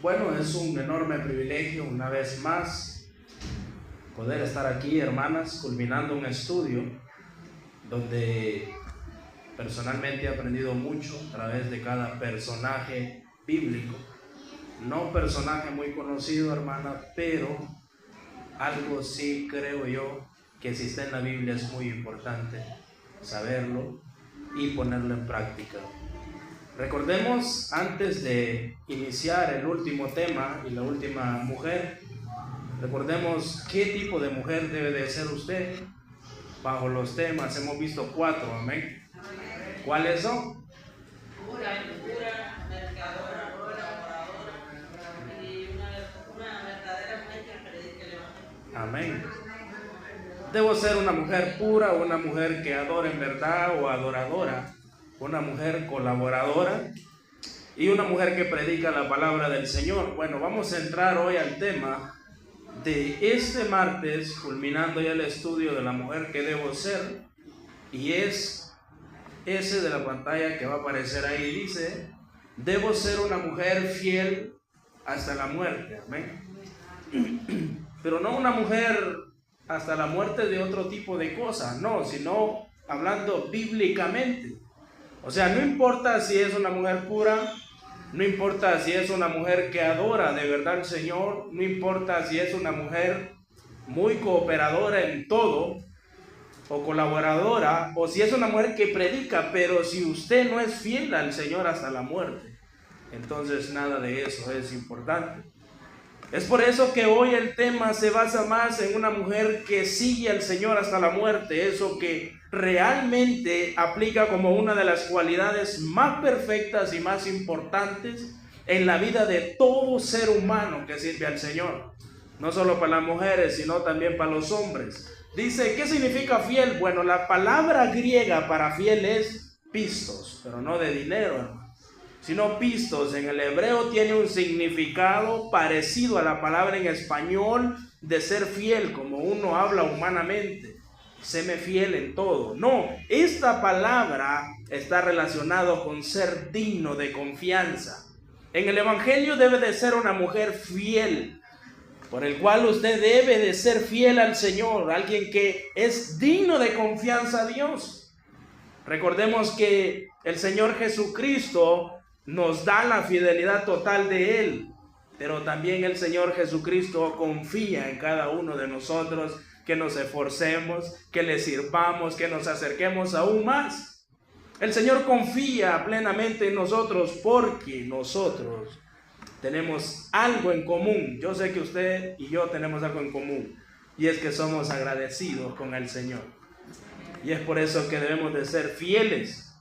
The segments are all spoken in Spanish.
Bueno, es un enorme privilegio una vez más poder estar aquí, hermanas, culminando un estudio donde personalmente he aprendido mucho a través de cada personaje bíblico. No personaje muy conocido, hermana, pero algo sí creo yo que si está en la Biblia es muy importante saberlo y ponerlo en práctica. Recordemos, antes de iniciar el último tema y la última mujer, recordemos qué tipo de mujer debe de ser usted. Bajo los temas hemos visto 4, amén. ¿Cuáles son? Pura, mercadora, oradora y una verdadera mujer que predique el evangelio. Amén. Debo ser una mujer pura, una mujer que adora en verdad o adoradora, una mujer colaboradora y una mujer que predica la palabra del Señor. Bueno, vamos a entrar hoy al tema de este martes, culminando ya el estudio de la mujer que debo ser, y es ese de la pantalla que va a aparecer ahí. Dice: debo ser una mujer fiel hasta la muerte. Amén. Pero no una mujer hasta la muerte de otro tipo de cosas, no, sino hablando bíblicamente. O sea, no importa si es una mujer pura, no importa si es una mujer que adora de verdad al Señor, no importa si es una mujer muy cooperadora en todo, o colaboradora, o si es una mujer que predica, pero si usted no es fiel al Señor hasta la muerte, entonces nada de eso es importante. Es por eso que hoy el tema se basa más en una mujer que sigue al Señor hasta la muerte, eso que realmente aplica como una de las cualidades más perfectas y más importantes en la vida de todo ser humano que sirve al Señor. No solo para las mujeres, sino también para los hombres. Dice, ¿qué significa fiel? Bueno, la palabra griega para fiel es pistos, pero no de dinero, hermano, sino pistos. En el hebreo tiene un significado parecido a la palabra en español de ser fiel, como uno habla humanamente. Séme fiel en todo. No, esta palabra está relacionado con ser digno de confianza. En el evangelio debe de ser una mujer fiel, por el cual usted debe de ser fiel al Señor, alguien que es digno de confianza a Dios. Recordemos que el Señor Jesucristo nos da la fidelidad total de Él, pero también el Señor Jesucristo confía en cada uno de nosotros, que nos esforcemos, que le sirvamos, que nos acerquemos aún más. El Señor confía plenamente en nosotros porque nosotros tenemos algo en común. Yo sé que usted y yo tenemos algo en común, y es que somos agradecidos con el Señor. Y es por eso que debemos de ser fieles.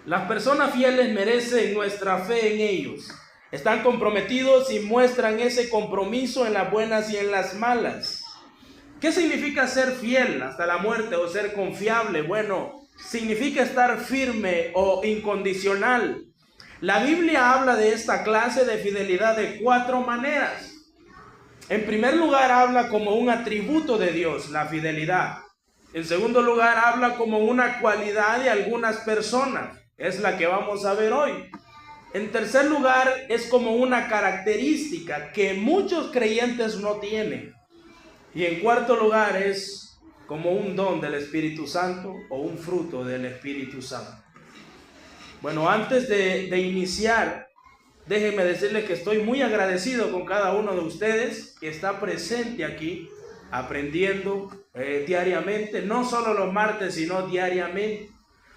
Las personas fieles merecen nuestra fe en ellos. Están comprometidos y muestran ese compromiso en las buenas y en las malas. ¿Qué significa ser fiel hasta la muerte o ser confiable? Bueno, significa estar firme o incondicional. La Biblia habla de esta clase de fidelidad de 4 maneras. En primer lugar, habla como un atributo de Dios, la fidelidad. En segundo lugar, habla como una cualidad de algunas personas. Es la que vamos a ver hoy. En tercer lugar, es como una característica que muchos creyentes no tienen. Y en cuarto lugar, es como un don del Espíritu Santo o un fruto del Espíritu Santo. Bueno, antes de iniciar, déjenme decirles que estoy muy agradecido con cada uno de ustedes que está presente aquí, aprendiendo diariamente, no solo los martes, sino diariamente,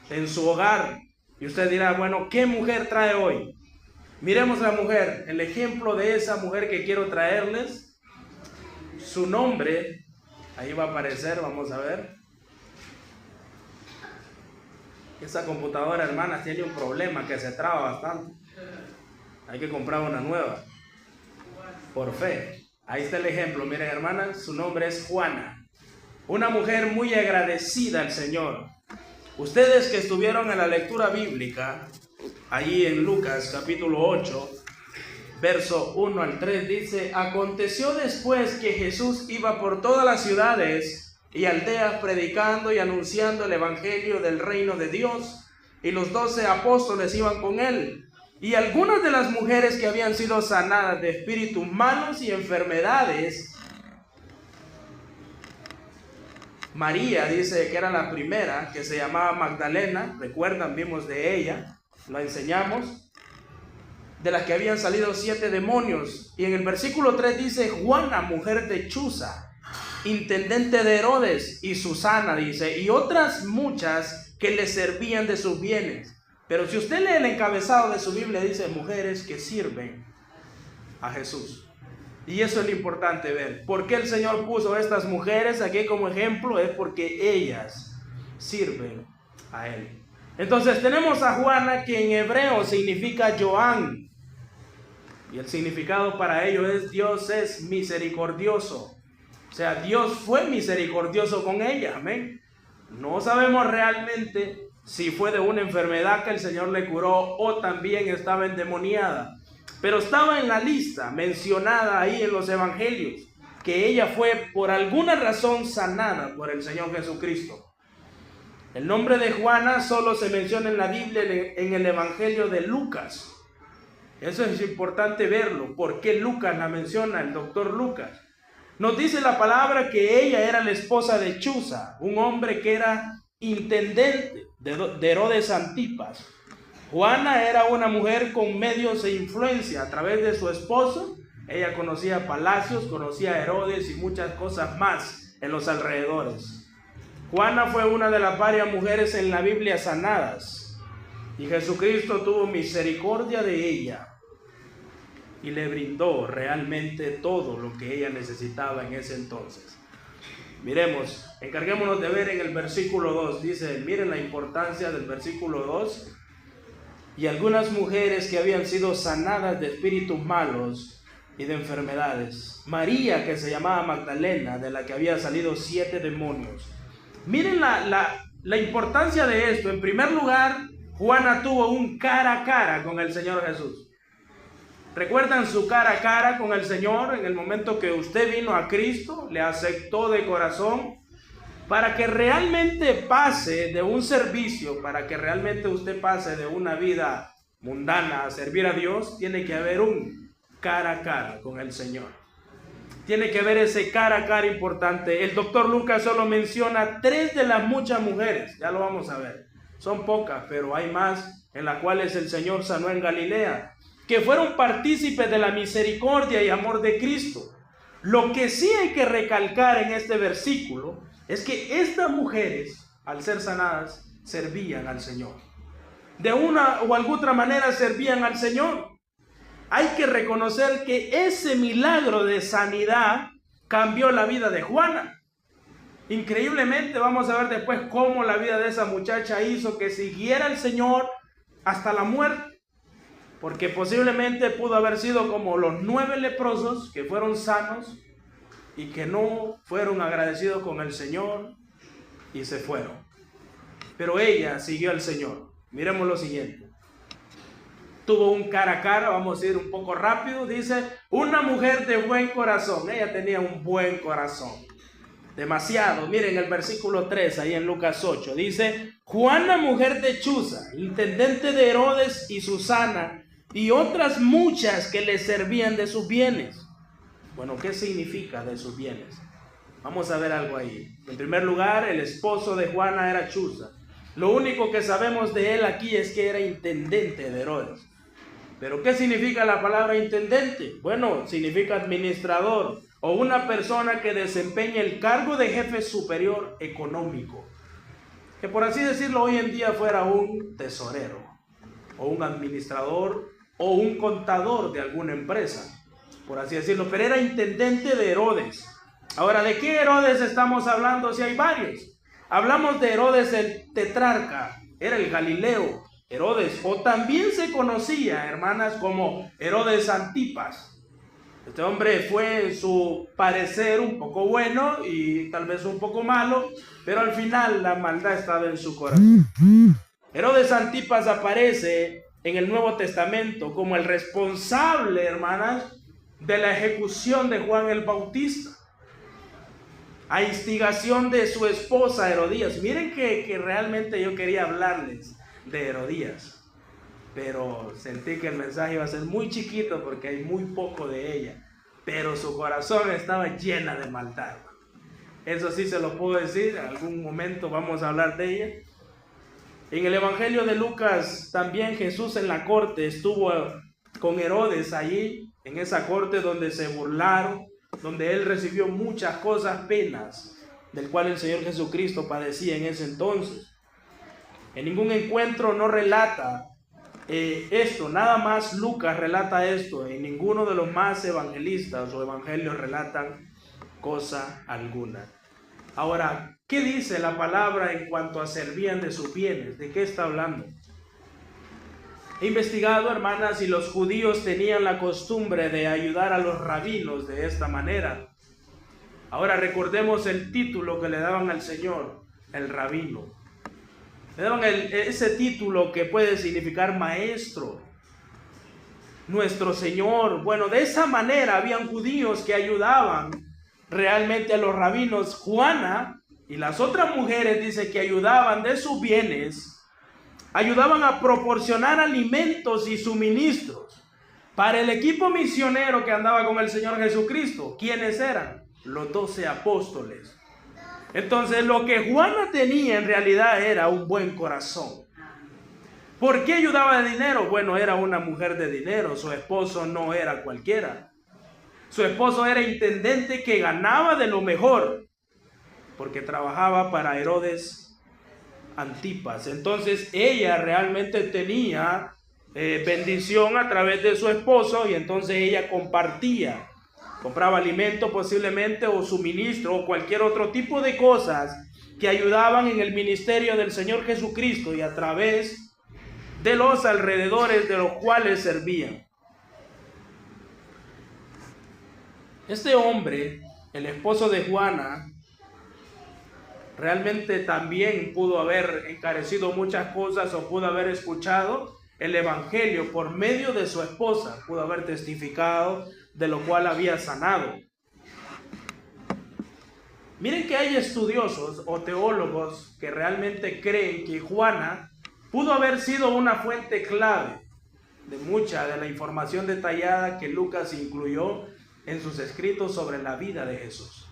en su hogar. Y usted dirá, bueno, ¿qué mujer trae hoy? Miremos la mujer, el ejemplo de esa mujer que quiero traerles. Su nombre, ahí va a aparecer, vamos a ver. Esa computadora, hermanas, tiene un problema que se traba bastante. Hay que comprar una nueva, por fe. Ahí está el ejemplo, miren, hermanas, su nombre es Juana. Una mujer muy agradecida al Señor. Ustedes que estuvieron en la lectura bíblica, allí en Lucas capítulo 8, verso 1 al 3, dice: aconteció después que Jesús iba por todas las ciudades y aldeas predicando y anunciando el evangelio del reino de Dios, y los 12 apóstoles iban con él. Y algunas de las mujeres que habían sido sanadas de espíritus malos y enfermedades, María dice que era la primera, que se llamaba Magdalena, recuerdan, vimos de ella, la enseñamos, de las que habían salido 7 demonios. Y en el versículo 3 dice, Juana, mujer de Chuza, intendente de Herodes, y Susana, dice, y otras muchas que le servían de sus bienes. Pero si usted lee el encabezado de su Biblia, dice, mujeres que sirven a Jesús. Y eso es lo importante ver. ¿Por qué el Señor puso a estas mujeres aquí como ejemplo? Es porque ellas sirven a Él. Entonces tenemos a Juana, que en hebreo significa Joan. Y el significado para ello es Dios es misericordioso. O sea, Dios fue misericordioso con ella. Amén. No sabemos realmente si fue de una enfermedad que el Señor le curó o también estaba endemoniada. Pero estaba en la lista mencionada ahí en los evangelios que ella fue por alguna razón sanada por el Señor Jesucristo. El nombre de Juana solo se menciona en la Biblia en el evangelio de Lucas. Eso es importante verlo. ¿Por qué Lucas la menciona, el doctor Lucas? Nos dice la palabra que ella era la esposa de Chuza, un hombre que era intendente de Herodes Antipas. Juana era una mujer con medios e influencia a través de su esposo. Ella conocía palacios, conocía a Herodes y muchas cosas más en los alrededores. Juana fue una de las varias mujeres en la Biblia sanadas. Y Jesucristo tuvo misericordia de ella y le brindó realmente todo lo que ella necesitaba en ese entonces. Miremos, encarguémonos de ver en el versículo 2. Dice, miren la importancia del versículo 2. Y algunas mujeres que habían sido sanadas de espíritus malos y de enfermedades. María, que se llamaba Magdalena, de la que había salido 7 demonios. Miren la importancia de esto. En primer lugar, Juana tuvo un cara a cara con el Señor Jesús. ¿Recuerdan su cara a cara con el Señor en el momento que usted vino a Cristo? Le aceptó de corazón. Para que realmente pase de un servicio, para que realmente usted pase de una vida mundana a servir a Dios, tiene que haber un cara a cara con el Señor. Tiene que haber ese cara a cara importante. El doctor Lucas solo menciona 3 de las muchas mujeres, ya lo vamos a ver. Son pocas, pero hay más en las cuales el Señor sanó en Galilea, que fueron partícipes de la misericordia y amor de Cristo. Lo que sí hay que recalcar en este versículo es que estas mujeres, al ser sanadas, servían al Señor. De una o alguna otra manera servían al Señor. Hay que reconocer que ese milagro de sanidad cambió la vida de Juana. Increíblemente vamos a ver después cómo la vida de esa muchacha hizo que siguiera al Señor hasta la muerte. Porque posiblemente pudo haber sido como los 9 leprosos que fueron sanos y que no fueron agradecidos con el Señor y se fueron. Pero ella siguió al Señor. Miremos lo siguiente. Tuvo un cara a cara, vamos a ir un poco rápido. Dice, una mujer de buen corazón. Ella tenía un buen corazón. Demasiado. Miren el versículo 3, ahí en Lucas 8. Dice, Juana, mujer de Chuza, intendente de Herodes y Susana, y otras muchas que le servían de sus bienes. Bueno, ¿qué significa de sus bienes? Vamos a ver algo ahí. En primer lugar, el esposo de Juana era Chuza. Lo único que sabemos de él aquí es que era intendente de Herodes. ¿Pero qué significa la palabra intendente? Bueno, significa administrador o una persona que desempeña el cargo de jefe superior económico. Que por así decirlo hoy en día fuera un tesorero o un administrador o un contador de alguna empresa, por así decirlo, pero era intendente de Herodes. Ahora, ¿de qué Herodes estamos hablando? Si hay varios. Hablamos de Herodes el tetrarca, era el Galileo, Herodes, o también se conocía, hermanas, como Herodes Antipas. Este hombre fue en su parecer un poco bueno y tal vez un poco malo, pero al final la maldad estaba en su corazón. Herodes Antipas aparece en el Nuevo Testamento como el responsable, hermanas, de la ejecución de Juan el Bautista, a instigación de su esposa Herodías. Miren que realmente yo quería hablarles de Herodías. pero sentí que el mensaje iba a ser muy chiquito porque hay muy poco de ella. Pero su corazón estaba llena de maldad. Eso sí se lo puedo decir, en algún momento vamos a hablar de ella. En el Evangelio de Lucas también Jesús en la corte estuvo con Herodes allí, en esa corte donde se burlaron, donde él recibió muchas cosas, penas, del cual el Señor Jesucristo padecía en ese entonces. En ningún encuentro no relata esto, nada más Lucas relata esto, en ninguno de los más evangelistas o evangelios relatan cosa alguna. Ahora, ¿qué dice la palabra en cuanto a servían de sus bienes? ¿De qué está hablando? He investigado, hermanas, y los judíos tenían la costumbre de ayudar a los rabinos de esta manera. Ahora recordemos el título que le daban al Señor, el rabino. Le daban ese título que puede significar maestro, nuestro Señor. Bueno, de esa manera habían judíos que ayudaban realmente a los rabinos. Juana y las otras mujeres dice que ayudaban de sus bienes, ayudaban a proporcionar alimentos y suministros para el equipo misionero que andaba con el Señor Jesucristo. ¿Quiénes eran? Los 12 apóstoles. Entonces lo que Juana tenía en realidad era un buen corazón. ¿Por qué ayudaba de dinero? Bueno, era una mujer de dinero, su esposo no era cualquiera. Su esposo era intendente que ganaba de lo mejor, porque trabajaba para Herodes Antipas. Entonces ella realmente tenía bendición a través de su esposo, y entonces ella compartía, compraba alimento posiblemente o suministro o cualquier otro tipo de cosas que ayudaban en el ministerio del Señor Jesucristo y a través de los alrededores de los cuales servían. Este hombre, el esposo de Juana, realmente también pudo haber encarecido muchas cosas o pudo haber escuchado el evangelio por medio de su esposa, pudo haber testificado de lo cual había sanado. Miren que hay estudiosos o teólogos que realmente creen que Juana pudo haber sido una fuente clave de mucha de la información detallada que Lucas incluyó en sus escritos sobre la vida de Jesús.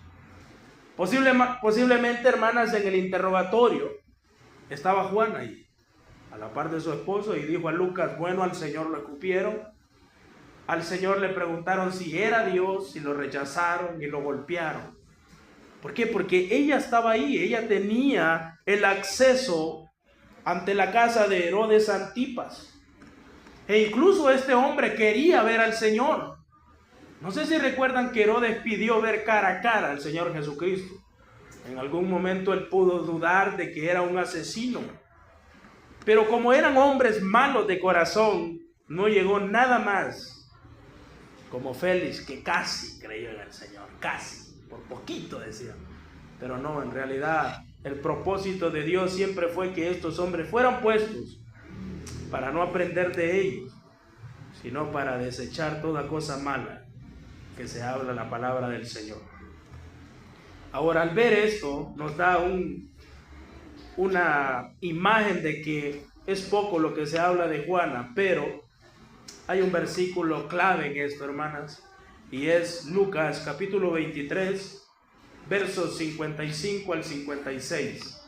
Posiblemente, hermanas, en el interrogatorio estaba Juana ahí, a la par de su esposo, y dijo a Lucas, bueno, al Señor lo escupieron, al Señor le preguntaron si era Dios, si lo rechazaron y lo golpearon. ¿Por qué? Porque ella estaba ahí, ella tenía el acceso ante la casa de Herodes Antipas. E incluso este hombre quería ver al Señor. No sé si recuerdan que Herodes pidió ver cara a cara al Señor Jesucristo. En algún momento él pudo dudar de que era un asesino. Pero como eran hombres malos de corazón, no llegó nada más como Félix, que casi creyó en el Señor, casi, por poquito decía. Pero no, en realidad el propósito de Dios siempre fue que estos hombres fueran puestos para no aprender de ellos, sino para desechar toda cosa mala que se habla la palabra del Señor. Ahora, al ver esto, nos da una imagen de que es poco lo que se habla de Juana, pero hay un versículo clave en esto, hermanas, y es Lucas capítulo 23, versos 55 al 56.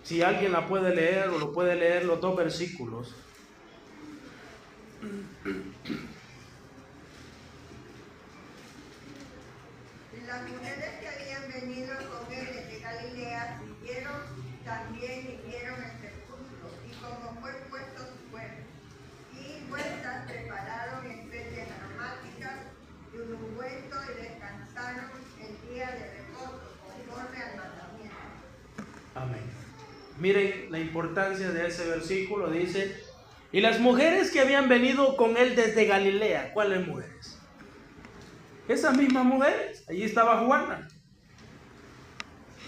Si alguien la puede leer o lo puede leer los dos versículos. Las mujeres que habían venido con él desde Galilea siguieron también y vieron el sepulcro, y como fue puesto su cuerpo, y vueltas prepararon especies aromáticas y un ungüento, y descansaron el día de reposo conforme al mandamiento. Amén. Miren la importancia de ese versículo. Dice, y las mujeres que habían venido con él desde Galilea. ¿Cuáles mujeres? Esas mismas mujeres. Allí estaba Juana,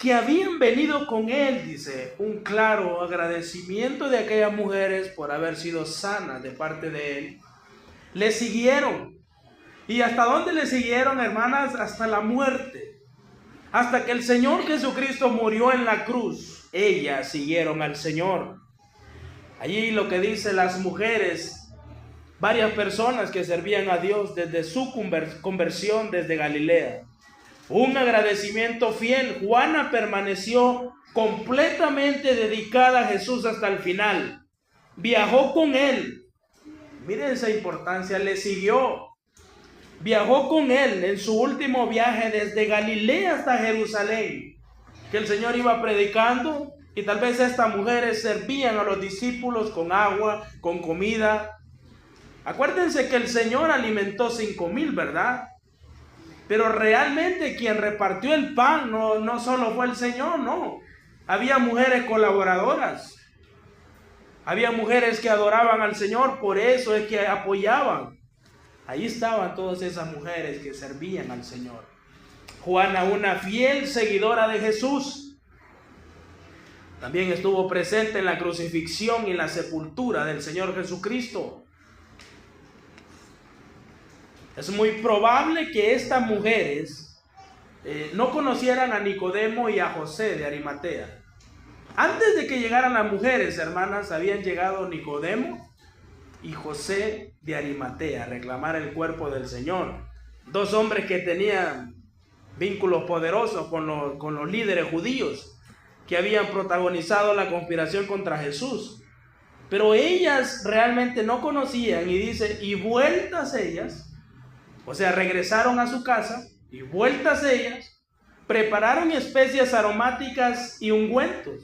que habían venido con él, dice, un claro agradecimiento de aquellas mujeres por haber sido sanas de parte de él. Le siguieron. ¿Y hasta dónde le siguieron, hermanas? Hasta la muerte. Hasta que el Señor Jesucristo murió en la cruz. Ellas siguieron al Señor. Allí lo que dice las mujeres, varias personas que servían a Dios desde su conversión desde Galilea. Un agradecimiento fiel. Juana permaneció completamente dedicada a Jesús hasta el final. Viajó con él. Miren esa importancia, le siguió. Viajó con él en su último viaje desde Galilea hasta Jerusalén, que el Señor iba predicando, y tal vez estas mujeres servían a los discípulos con agua, con comida. Acuérdense que el Señor alimentó 5,000, ¿verdad? Pero realmente quien repartió el pan no solo fue el Señor, no. Había mujeres colaboradoras. Había mujeres que adoraban al Señor, por eso es que apoyaban. Ahí estaban todas esas mujeres que servían al Señor. Juana, una fiel seguidora de Jesús, también estuvo presente en la crucifixión y en la sepultura del Señor Jesucristo. Es muy probable que estas mujeres no conocieran a Nicodemo y a José de Arimatea. Antes de que llegaran las mujeres, hermanas, habían llegado Nicodemo y José de Arimatea a reclamar el cuerpo del Señor. Dos hombres que tenían vínculos poderosos con los líderes judíos que habían protagonizado la conspiración contra Jesús. Pero ellas realmente no conocían, y dice, y vueltas ellas, o sea, regresaron a su casa, y vueltas ellas, prepararon especias aromáticas y ungüentos,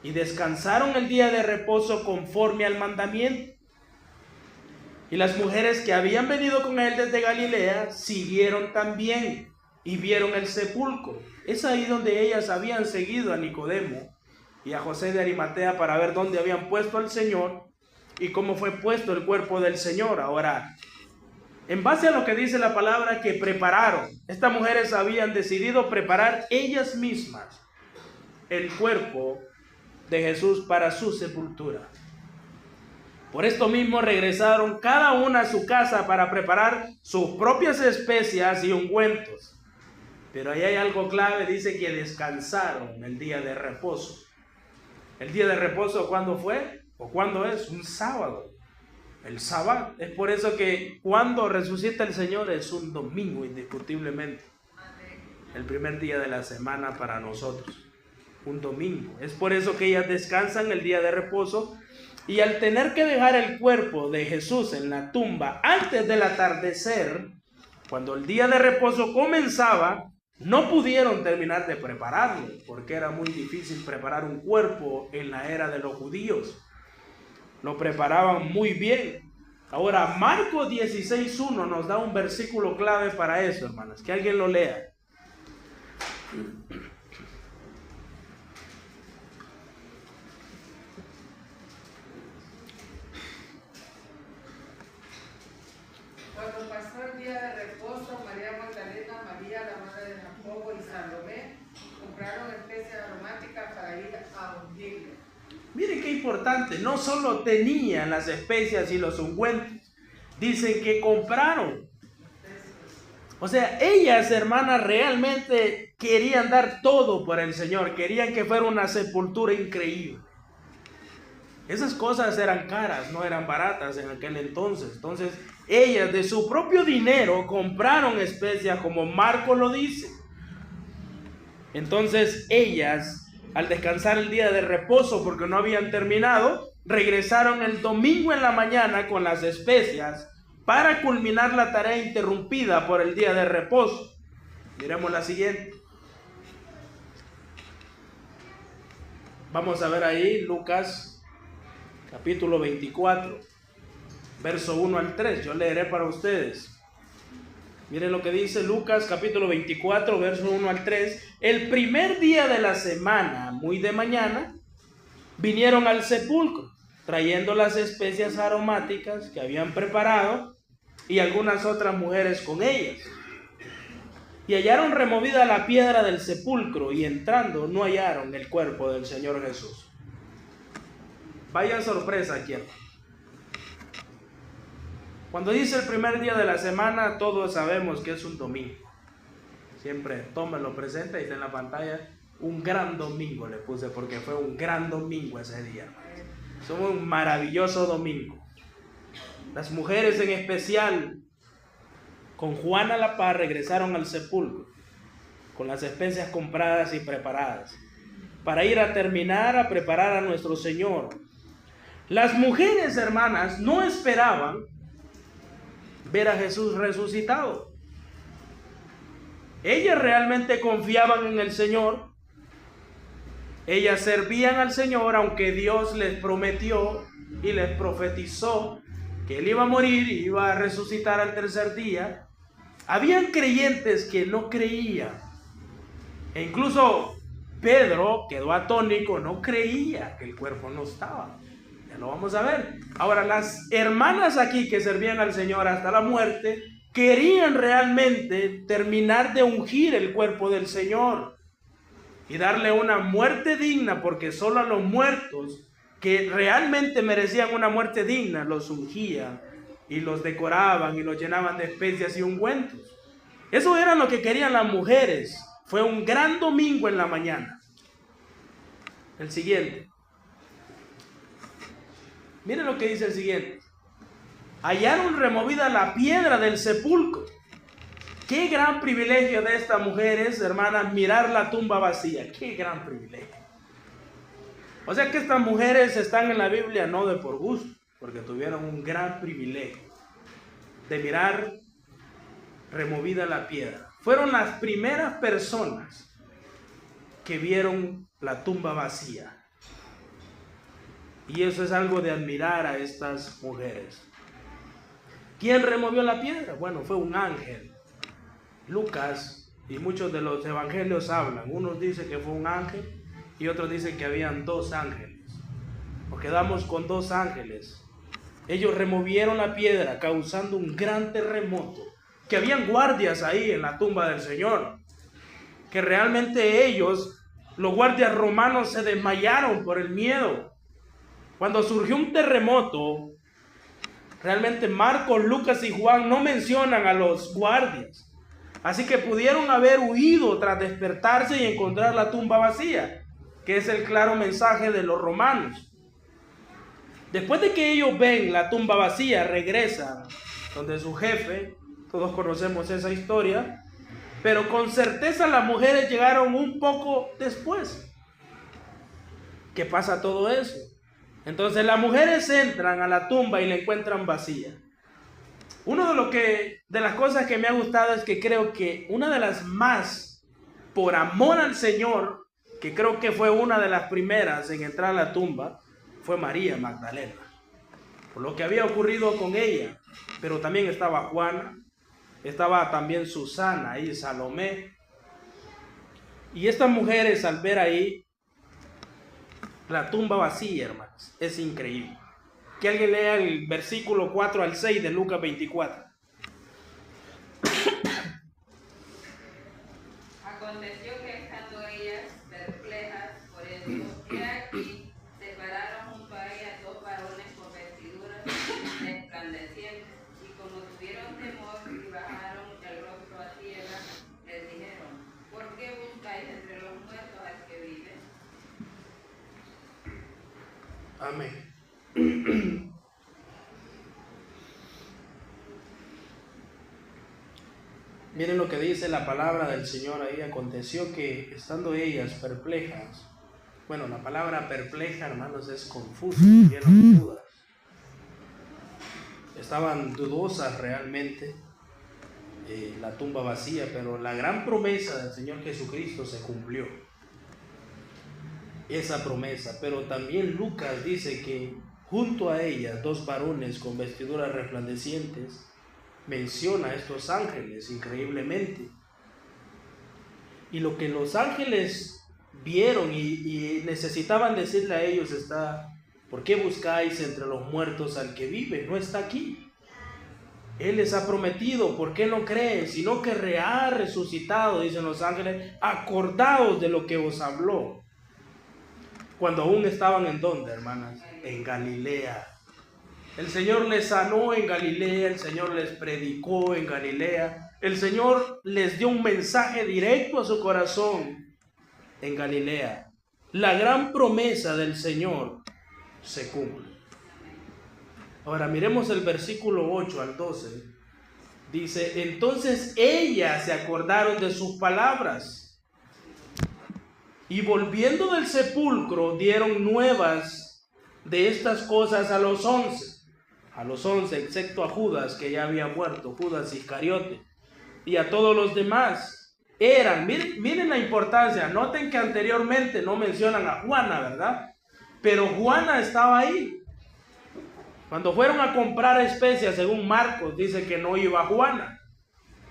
y descansaron el día de reposo conforme al mandamiento. Y las mujeres que habían venido con él desde Galilea siguieron también y vieron el sepulcro. Es ahí donde ellas habían seguido a Nicodemo y a José de Arimatea para ver dónde habían puesto al Señor y cómo fue puesto el cuerpo del Señor. Ahora, en base a lo que dice la palabra que prepararon, estas mujeres habían decidido preparar ellas mismas el cuerpo de Jesús para su sepultura. Por esto mismo regresaron cada una a su casa para preparar sus propias especias y ungüentos. Pero ahí hay algo clave, dice que descansaron el día de reposo. ¿El día de reposo cuándo fue? ¿O cuándo es? Un sábado. El sábado. Es por eso que cuando resucita el Señor es un domingo, indiscutiblemente. El primer día de la semana para nosotros. Un domingo. Es por eso que ellas descansan el día de reposo. Y al tener que dejar el cuerpo de Jesús en la tumba antes del atardecer, cuando el día de reposo comenzaba, no pudieron terminar de prepararlo, porque era muy difícil preparar un cuerpo en la era de los judíos. Lo preparaban muy bien. Ahora, Marcos 16:1 nos da un versículo clave para eso, hermanas. Que alguien lo lea. Cuando pasó el día de reposo, María Magdalena, María, la madre de Jacobo y Salomé compraron especias aromáticas para ir a ungirle. Miren qué importante, no solo tenían las especias y los ungüentos, dicen que compraron. O sea, ellas, hermanas, realmente querían dar todo por el Señor, querían que fuera una sepultura increíble. Esas cosas eran caras, no eran baratas en aquel entonces. Entonces, ellas de su propio dinero compraron especias, como Marcos lo dice. Entonces, ellas, al descansar el día de reposo porque no habían terminado, regresaron el domingo en la mañana con las especias para culminar la tarea interrumpida por el día de reposo. Miremos la siguiente. Vamos a ver ahí Lucas capítulo 24, verso 1 al 3. Yo leeré para ustedes. Miren lo que dice Lucas capítulo 24, verso 1 al 3. El primer día de la semana, muy de mañana, vinieron al sepulcro, trayendo las especias aromáticas que habían preparado y algunas otras mujeres con ellas. Y hallaron removida la piedra del sepulcro, y entrando no hallaron el cuerpo del Señor Jesús. Vaya sorpresa aquí. Cuando dice el primer día de la semana, todos sabemos que es un domingo. Siempre tómenlo presente, ahí está en la pantalla. Un gran domingo le puse, porque fue un gran domingo ese día. Somos un maravilloso domingo. Las mujeres en especial, con Juana a la par, regresaron al sepulcro con las especias compradas y preparadas para ir a terminar a preparar a nuestro Señor. Las mujeres, hermanas, no esperaban ver a Jesús resucitado. Ellas realmente confiaban en el Señor. Ellas servían al Señor, aunque Dios les prometió y les profetizó que Él iba a morir y iba a resucitar al tercer día. Habían creyentes que no creían. E incluso Pedro quedó atónico, no creía que el cuerpo no estaba. Ya lo vamos a ver. Ahora, las hermanas aquí que servían al Señor hasta la muerte, querían realmente terminar de ungir el cuerpo del Señor y darle una muerte digna, porque solo a los muertos que realmente merecían una muerte digna los ungían y los decoraban y los llenaban de especias y ungüentos. Eso era lo que querían las mujeres. Fue un gran domingo en la mañana. El siguiente. Miren lo que dice el siguiente. Hallaron removida la piedra del sepulcro. Qué gran privilegio de estas mujeres, hermanas, mirar la tumba vacía. Qué gran privilegio. O sea que estas mujeres están en la Biblia no de por gusto, porque tuvieron un gran privilegio de mirar removida la piedra. Fueron las primeras personas que vieron la tumba vacía. Y eso es algo de admirar a estas mujeres. ¿Quién removió la piedra? Bueno, fue un ángel. Lucas y muchos de los evangelios hablan. Unos dicen que fue un ángel y otros dicen que habían dos ángeles. Nos quedamos con dos ángeles. Ellos removieron la piedra causando un gran terremoto. Que habían guardias ahí en la tumba del Señor. Que realmente ellos, los guardias romanos, se desmayaron por el miedo. Cuando surgió un terremoto, realmente Marcos, Lucas y Juan no mencionan a los guardias. Así que pudieron haber huido tras despertarse y encontrar la tumba vacía, que es el claro mensaje de los romanos. Después de que ellos ven la tumba vacía, regresan donde su jefe. Todos conocemos esa historia, pero con certeza las mujeres llegaron un poco después. ¿Qué pasa todo eso? Entonces las mujeres entran a la tumba y la encuentran vacía. De las cosas que me ha gustado es que creo que una de las más, por amor al Señor, que creo que fue una de las primeras en entrar a la tumba, fue María Magdalena. Por lo que había ocurrido con ella, pero también estaba Juana. Estaba también Susana y Salomé. Y estas mujeres, al ver ahí la tumba vacía, hermanos, es increíble. Que alguien lea el versículo 4 al 6 de Lucas 24. Aconteció que estando ellas perplejas por esto, he aquí separaron junto a ellas dos varones con vestiduras resplandecientes, y como tuvieron temor y bajaron el rostro a tierra, les dijeron: ¿por qué buscáis entre los muertos al que vive? Amén. Miren lo que dice la palabra del Señor ahí. Aconteció que estando ellas perplejas. Bueno, la palabra perpleja, hermanos, es confuso, lleno de dudas. Estaban dudosas realmente, la tumba vacía, pero la gran promesa del Señor Jesucristo se cumplió. Esa promesa, pero también Lucas dice que junto a ellas dos varones con vestiduras resplandecientes. Menciona a estos ángeles increíblemente. Y lo que los ángeles vieron y necesitaban decirle a ellos está: ¿por qué buscáis entre los muertos al que vive? No está aquí. Él les ha prometido. ¿Por qué no creen? Sino que ha resucitado, dicen los ángeles. Acordaos de lo que os habló. Cuando aún estaban ¿en dónde, hermanas? En Galilea. El Señor les sanó en Galilea, el Señor les predicó en Galilea, el Señor les dio un mensaje directo a su corazón en Galilea. La gran promesa del Señor se cumple. Ahora miremos el versículo 8 al 12. Dice, entonces ellas se acordaron de sus palabras y volviendo del sepulcro dieron nuevas de estas cosas a los 11, excepto a Judas, que ya había muerto, Judas Iscariote, y a todos los demás. Miren la importancia, noten que anteriormente no mencionan a Juana, ¿verdad? Pero Juana estaba ahí. Cuando fueron a comprar especias, según Marcos, dice que no iba Juana,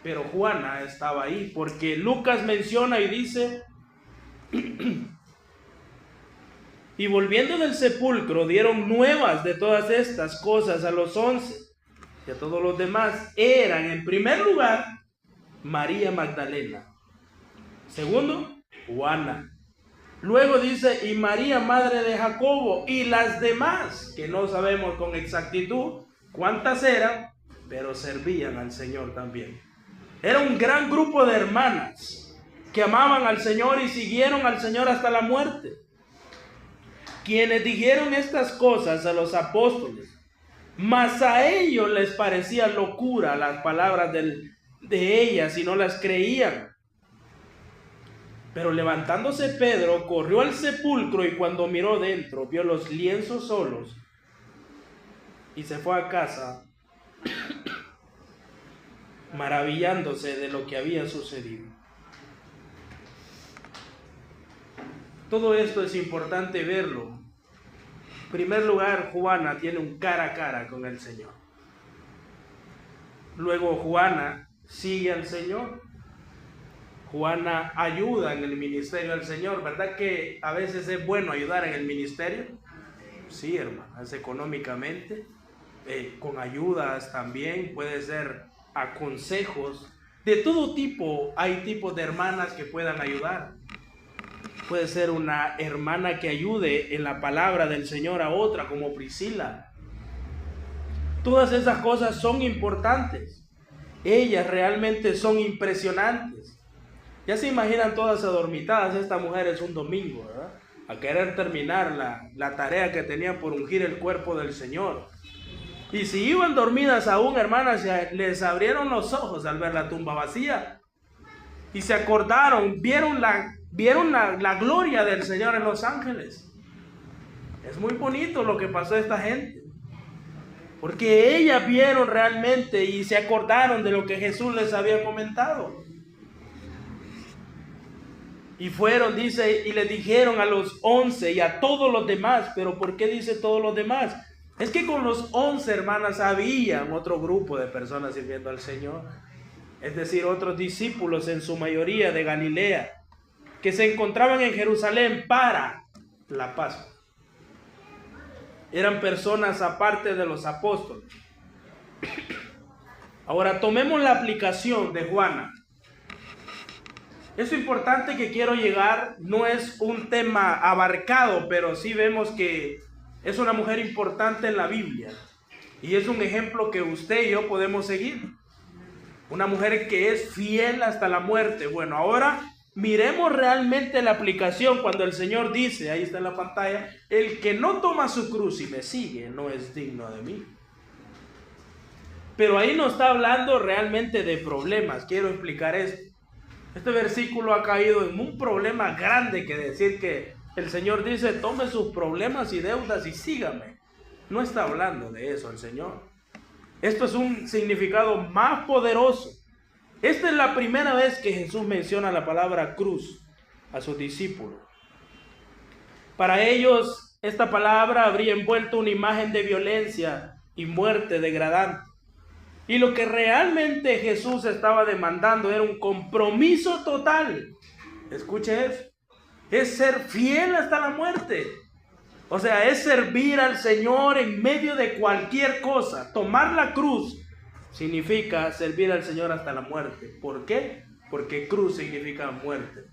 pero Juana estaba ahí, porque Lucas menciona y dice, y volviendo del sepulcro dieron nuevas de todas estas cosas a los 11 y a todos los demás. Eran, en primer lugar, María Magdalena, segundo, Juana. Luego dice, y María, madre de Jacobo, y las demás, que no sabemos con exactitud cuántas eran, pero servían al Señor también. Era un gran grupo de hermanas que amaban al Señor y siguieron al Señor hasta la muerte. Quienes dijeron estas cosas a los apóstoles, mas a ellos les parecía locura las palabras de ellas y no las creían. Pero levantándose Pedro, corrió al sepulcro y cuando miró dentro, vio los lienzos solos y se fue a casa maravillándose de lo que había sucedido. Todo esto es importante verlo. En primer lugar, Juana tiene un cara a cara con el Señor. Luego Juana sigue al Señor. Juana ayuda en el ministerio del Señor. ¿Verdad que a veces es bueno ayudar en el ministerio? Sí, hermanas, económicamente, con ayudas también, puede ser a consejos. De todo tipo, hay tipos de hermanas que puedan ayudar. Puede ser una hermana que ayude en la palabra del Señor a otra, como Priscila. Todas esas cosas son importantes. Ellas realmente son impresionantes. Ya se imaginan todas adormitadas estas mujeres un domingo, ¿verdad? A querer terminar la tarea que tenían por ungir el cuerpo del Señor. Y si iban dormidas aún, hermanas, les abrieron los ojos al ver la tumba vacía. Y se acordaron, vieron la gloria del Señor en los ángeles. Es muy bonito lo que pasó a esta gente. Porque ellas vieron realmente y se acordaron de lo que Jesús les había comentado. Y fueron, dice, y le dijeron a los 11 y a todos los demás. ¿Pero por qué dice todos los demás? Es que con los 11 hermanas había otro grupo de personas sirviendo al Señor. Es decir, otros discípulos, en su mayoría de Galilea, que se encontraban en Jerusalén para la Pascua. Eran personas aparte de los apóstoles. Ahora tomemos la aplicación de Juana. Eso importante que quiero llegar no es un tema abarcado, pero sí vemos que es una mujer importante en la Biblia. Y es un ejemplo que usted y yo podemos seguir. Una mujer que es fiel hasta la muerte. Bueno, ahora miremos realmente la aplicación cuando el Señor dice, ahí está en la pantalla, el que no toma su cruz y me sigue no es digno de mí. Pero ahí no está hablando realmente de problemas. Quiero explicar esto. Este versículo ha caído en un problema grande que decir que el Señor dice, tome sus problemas y deudas y sígame. No está hablando de eso el Señor. Esto es un significado más poderoso. Esta es la primera vez que Jesús menciona la palabra cruz a sus discípulos. Para ellos, esta palabra habría envuelto una imagen de violencia y muerte degradante. Y lo que realmente Jesús estaba demandando era un compromiso total. Escuche eso. Es ser fiel hasta la muerte. O sea, es servir al Señor en medio de cualquier cosa. Tomar la cruz significa servir al Señor hasta la muerte. ¿Por qué? Porque cruz significa muerte.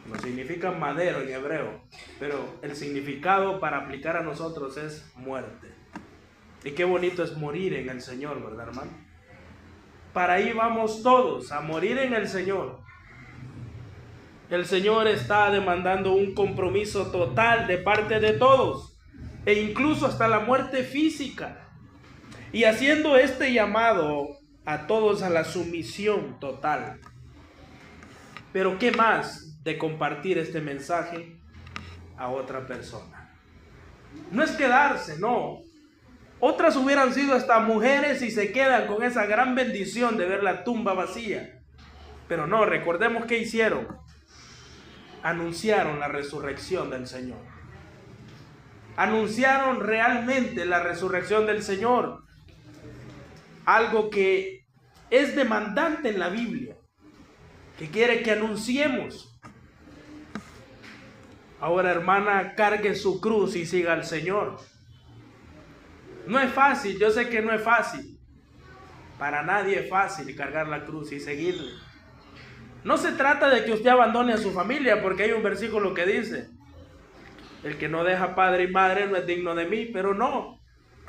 No significa madero en hebreo, pero el significado para aplicar a nosotros es muerte. Y qué bonito es morir en el Señor, ¿verdad, hermano? Para ahí vamos todos, a morir en el Señor. El Señor está demandando un compromiso total de parte de todos. e incluso hasta la muerte física. Y haciendo este llamado a todos a la sumisión total. Pero ¿qué más de compartir este mensaje a otra persona? No es quedarse, no. Otras hubieran sido hasta mujeres y se quedan con esa gran bendición de ver la tumba vacía. Pero no, recordemos qué hicieron. Anunciaron la resurrección del Señor. Anunciaron realmente la resurrección del Señor. Algo que es demandante en la Biblia, que quiere que anunciemos. Ahora, hermana, cargue su cruz y siga al Señor. No es fácil, yo sé que no es fácil. Para nadie es fácil cargar la cruz y seguirle. No se trata de que usted abandone a su familia, porque hay un versículo que dice: el que no deja padre y madre no es digno de mí. Pero no,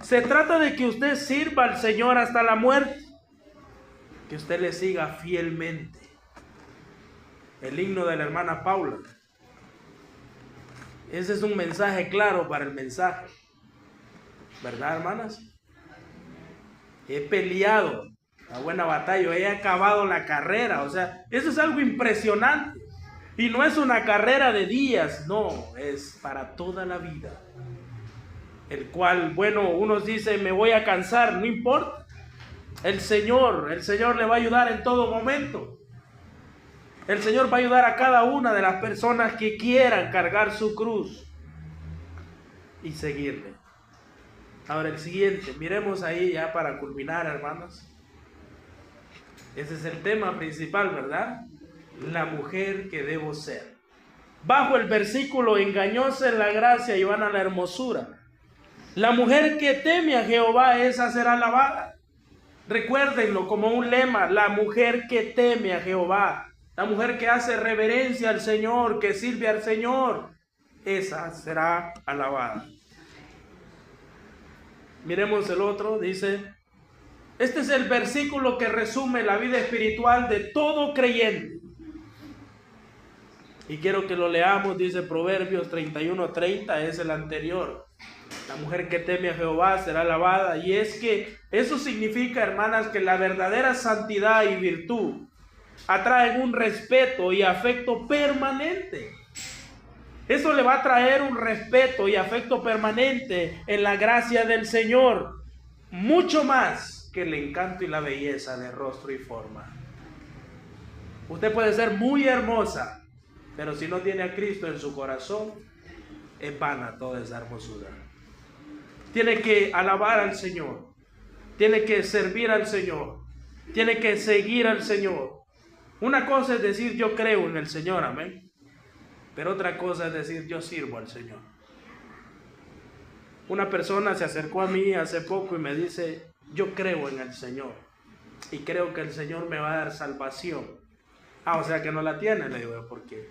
se trata de que usted sirva al Señor hasta la muerte, que usted le siga fielmente. El himno de la hermana Paula. Ese es un mensaje claro para el mensaje. ¿Verdad, hermanas? He peleado la buena batalla, he acabado la carrera. O sea, eso es algo impresionante. Y no es una carrera de días, no, es para toda la vida. El cual, bueno, unos dicen me voy a cansar, no importa. El Señor le va a ayudar en todo momento. El Señor va a ayudar a cada una de las personas que quieran cargar su cruz y seguirle. Ahora el siguiente, miremos ahí ya para culminar, hermanos. Ese es el tema principal, ¿verdad? La mujer que debo ser. Bajo el versículo, engañosa en la gracia y vana la hermosura. La mujer que teme a Jehová, esa será alabada. Recuérdenlo como un lema: la mujer que teme a Jehová. La mujer que hace reverencia al Señor, que sirve al Señor, esa será alabada. Miremos el otro, dice, este es el versículo que resume la vida espiritual de todo creyente. Y quiero que lo leamos, dice Proverbios 31:30, es el anterior. La mujer que teme a Jehová será alabada. Y es que eso significa, hermanas, que la verdadera santidad y virtud atraen un respeto y afecto permanente. Eso le va a traer un respeto y afecto permanente en la gracia del Señor, mucho más que el encanto y la belleza de rostro y forma. Usted puede ser muy hermosa, pero si no tiene a Cristo en su corazón, es vana toda esa hermosura. Tiene que alabar al Señor, tiene que servir al Señor, tiene que seguir al Señor. Una cosa es decir yo creo en el Señor, amén. Pero otra cosa es decir yo sirvo al Señor. Una persona se acercó a mí hace poco y me dice: yo creo en el Señor y creo que el Señor me va a dar salvación. O sea que no la tiene. Le digo, ¿por qué?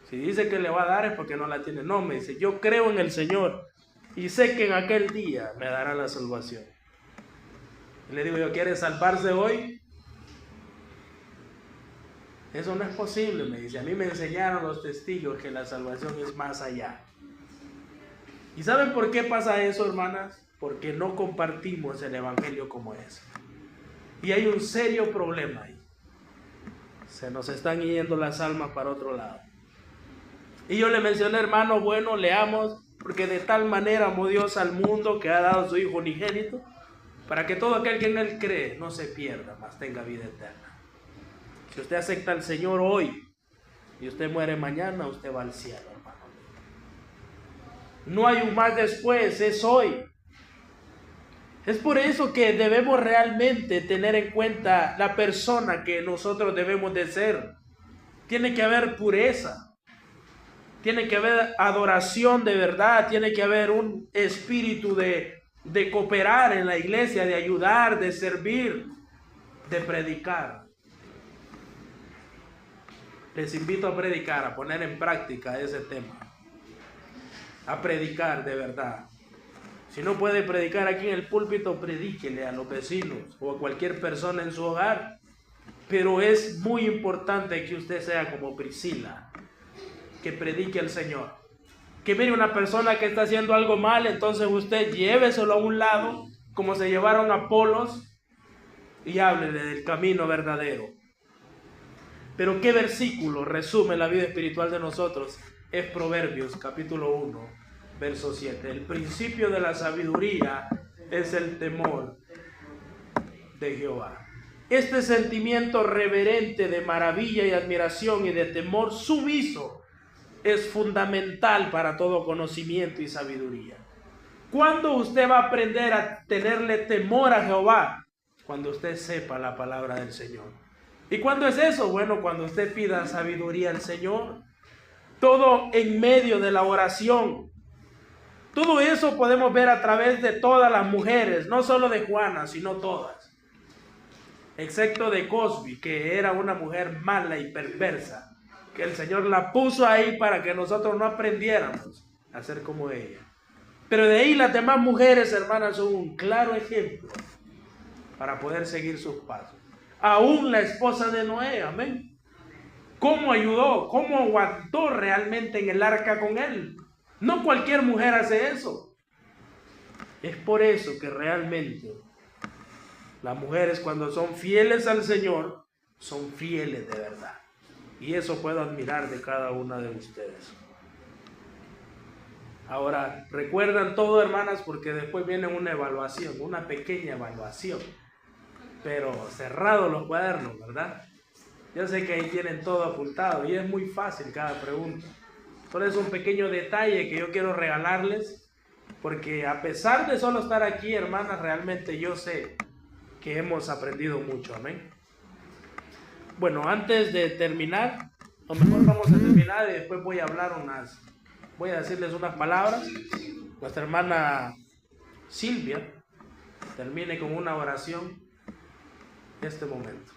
Si dice que le va a dar es porque no la tiene. No, me dice, yo creo en el Señor y sé que en aquel día me dará la salvación. Y le digo yo, ¿quiere salvarse hoy? Eso no es posible, me dice. A mí me enseñaron los testigos que la salvación es más allá. ¿Y saben por qué pasa eso, hermanas? Porque no compartimos el evangelio como es. Y hay un serio problema ahí. Se nos están yendo las almas para otro lado. Y yo le mencioné, hermano, bueno, leamos, porque de tal manera amó Dios al mundo que ha dado a su Hijo unigénito, para que todo aquel que en Él cree no se pierda, mas tenga vida eterna. Si usted acepta al Señor hoy y usted muere mañana, usted va al cielo, hermano. No hay un más después, es hoy. Es por eso que debemos realmente tener en cuenta la persona que nosotros debemos de ser. Tiene que haber pureza, tiene que haber adoración de verdad, tiene que haber un espíritu de cooperar en la iglesia, de ayudar, de servir, de predicar. Les invito a predicar, a poner en práctica ese tema, a predicar de verdad. Si no puede predicar aquí en el púlpito, predíquele a los vecinos o a cualquier persona en su hogar. Pero es muy importante que usted sea como Priscila, que predique al Señor, que mire una persona que está haciendo algo mal, entonces usted lléveselo a un lado, como se llevaron a Apolos, y háblele del camino verdadero. Pero ¿qué versículo resume la vida espiritual de nosotros? Es Proverbios capítulo 1, verso 7. El principio de la sabiduría es el temor de Jehová. Este sentimiento reverente de maravilla y admiración y de temor sumiso es fundamental para todo conocimiento y sabiduría. ¿Cuándo usted va a aprender a tenerle temor a Jehová? Cuando usted sepa la palabra del Señor. ¿Y cuándo es eso? Bueno, cuando usted pida sabiduría al Señor. Todo en medio de la oración. Todo eso podemos ver a través de todas las mujeres, no solo de Juana, sino todas. Excepto de Cosbi, que era una mujer mala y perversa, que el Señor la puso ahí para que nosotros no aprendiéramos a ser como ella. Pero de ahí las demás mujeres, hermanas, son un claro ejemplo para poder seguir sus pasos. Aún la esposa de Noé, amén. ¿Cómo ayudó? ¿Cómo aguantó realmente en el arca con él? No cualquier mujer hace eso. Es por eso que realmente las mujeres, cuando son fieles al Señor, son fieles de verdad. Y eso puedo admirar de cada una de ustedes. Ahora, recuerdan todo, hermanas, porque después viene una evaluación, una pequeña evaluación. Pero cerrados los cuadernos, ¿verdad? Yo sé que ahí tienen todo apuntado y es muy fácil cada pregunta. Solo es un pequeño detalle que yo quiero regalarles, porque a pesar de solo estar aquí, hermanas, realmente yo sé que hemos aprendido mucho, amén. Bueno, antes de terminar, o mejor vamos a terminar y después voy a decirles unas palabras. Nuestra hermana Silvia termine con una oración en este momento.